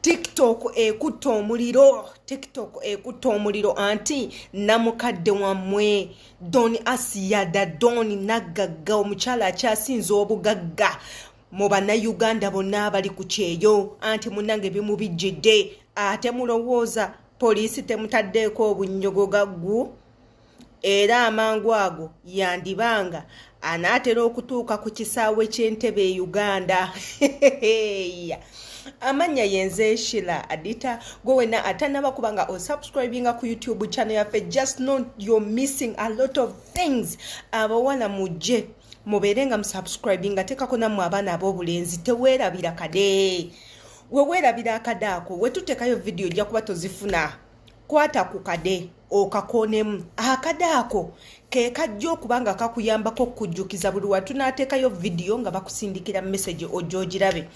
TikTok ekuta omuliro anti namukadde wammwe Doni Asiya da Doni nagagga omukyala akyasinza obugagga mu bannayuganda bonna abali ku kyeyo anti munnange bimubijjidde ate mulowooza poliisi temutaddeeko obunnyogo gaggu era amangu ago yandibanga anaatera okutuuka ku kisaawe ky'entebe e Uganda. Amanya yenze Shila Adita go wena atanaba kubanga o subscribinga ku YouTube channel yaffe. Just know you're missing a lot of things. Abawala muje muberenga msubscribinga tekako namwe abaana ab'obulenzi teweerabira kade weweerabira akadaako wetutekayo video ojja kuba tozifuna kwata ku kade okakonemu akadaako ke kajja okubanga kakuyambako okujjukiza buli watu n'ateekayo video nga bakusindikira message ojjoogirabe.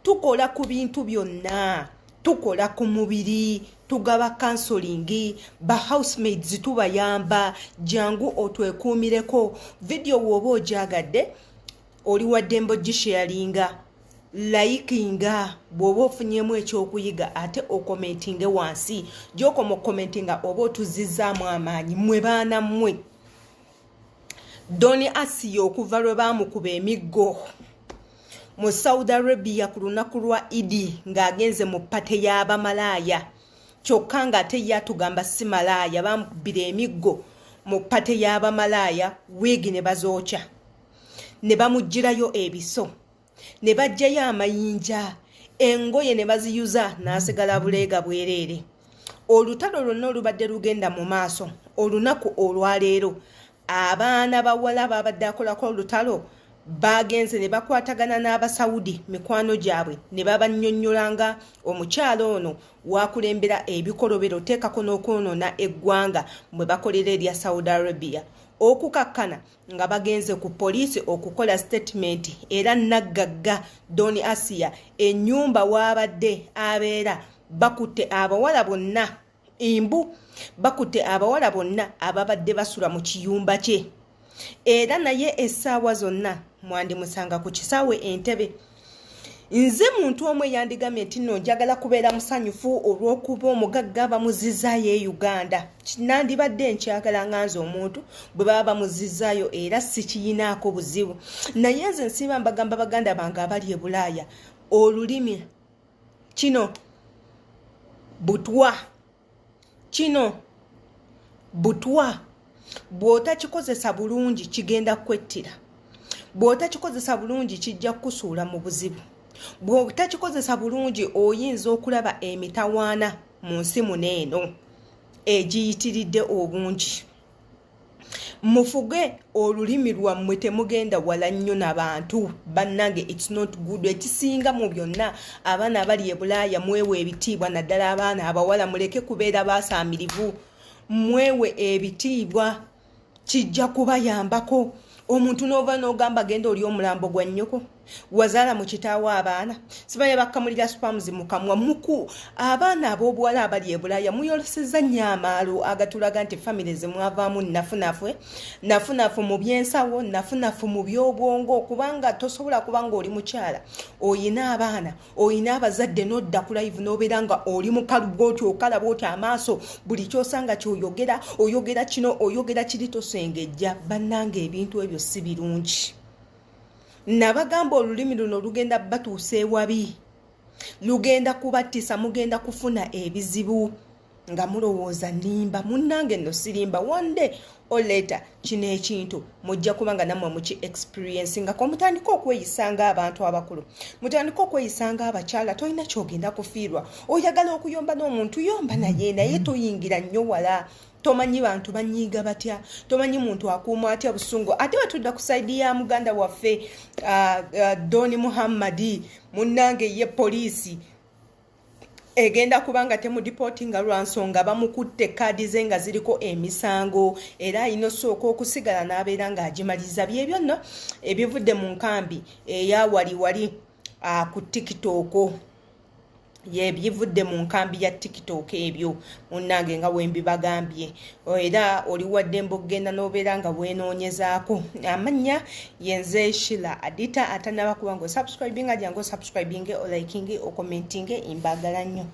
Tukola ku bintu byonna, tukola ku mubiri, tugaba counseling, ba housemaids tubayamba, jangu otwekuumireko. Video woba ojagadde oli wadde gisharinga, likinga, bwoba ofunyemu ekyokuyiga ate okomentinge wansi. Gyoko mu commentinga oba otuzizaamu amaanyi mmwe baana mmwe. Doni Asiya okuva lwe baamukuba emiggo mu Saudi Arabia ku lunaku lwa Idi ng'agenze mu pate ya Bamalaya. Kyokka ng'ate yatugamba si malaya, bamukubira emiggo mu pate ya Bamalaya, wiigi ne bazookya. Ne bamugirayo ebiso. Ne bajjayo amayinja. Engoye ne baziyuza n'asigala buleega bwereere. Olutalo lwonna olubadde lugenda mu maaso. Olunaku olwaleero abaana bawala babadde akolako olutalo bagenze ne bakwatagana n'Abasaudi mikwano gyabwe ne babannyonnyolanga omukyala ono wakulembera ebikolobero teekako n'okwonoona eggwanga mwe bakolera erya Saudi Arabia. Okukakkana nga bagenze ku poliisi okukola statement era naggagga Doni Asiya ennyumba wabadde abeera bakutte abawala bonna bakutte abawala bonna ababadde basula mu kiyumba kye. Era naye essaawa zonna mwandimusanga ku kisaawe Entebbe. Nze muntu omwe yandigamye nti nno njagala kubeera musanyufu olw'okuba omugagga bamuzizaayo e Uganda. Nandibadde nkyagala nganze omuntu bwe baba bamuzizaayo era sikiyinaako buzibu. Naye nze nsiba mbagamba baganda bange abali e Bulaaya olulimi kino butwa. Kino butwa bw'otakikozesa bulungi kigenda kwettira. Bw'otakikozesa bulungi kijja kusuula mu buzibu. Bw'otakikozesa bulungi oyinza okulaba emitawaana mu nsi muneeno egiyitiridde obungi. Mufuge olulimi lwammwe temugenda wala nnyo n'abantu bannange. It's not good. Ekisinga mu byonna abaana abali e Bulaaya mwewe ebitiibwa naddala abaana abawala muleke kubeera baasaamirivu. Mwewe ebitiibwa kijja kubayambako. Omuntu n'ova n'ogamba genda oli omulambo gwa nnyoko wazaala mu kitaawo abaana sibaye bakamulira spams mu kamwa muku. Abaana ab'obuwala abali e Bulaaya muyolesezza nnyo amaalo agatulaga nti famire ze mwavaamu nafunafu mu byensawo, nafunafu mu by'obwongo, kubanga tosobola kubanga oli mukyala oyina abaana oyina abazadde n'odda ku live n'obeera nga oli mukalubo otyo okalaba otyo amaaso buli kyosanga ky'oyogera oyogera kino oyogera kiri tosengejja. Bannange ebintu ebyo si birungi. Nabagamba olulimi luno lugenda batuusa ewabi, lugenda kubattisa, mugenda kufuna ebizibu nga mulowooza nimba. Munnange nno sirimba. One day or later kino ekintu mujja kubanga nammwe muki experience nga mutandika okweyisanga abantu abakulu, mutandika okweyisanga abakyala. Tolina kyogenda kufiirwa. Oyagala okuyomba n'omuntu yomba naye toyingira nnyo wala. Tomanyi bantu banyiiga batya, tomanyi muntu akuuma atya busungu. Ate batudda ku saidi ya muganda waffe Doni Muhammadi munnange ye poliisi egenda kubanga temudipotinga lwa nsonga bamukutte kaadi ze nga ziriko emisango era ayina osooka okusigala n'abeera ng'agimaliza. Byebyo nno ebivudde mu nkambi eya wali ku TikTok yebivudde mu nkambi ya TikTok ebyo munnange nga wembi bagambye era oli wadde mbogenda n'obeera nga bwenoonyezaako amanya yenze Shila Adita atanaba kuba ngo subscribing ajja ngo subscribing o liking o commenting imbagala nnyo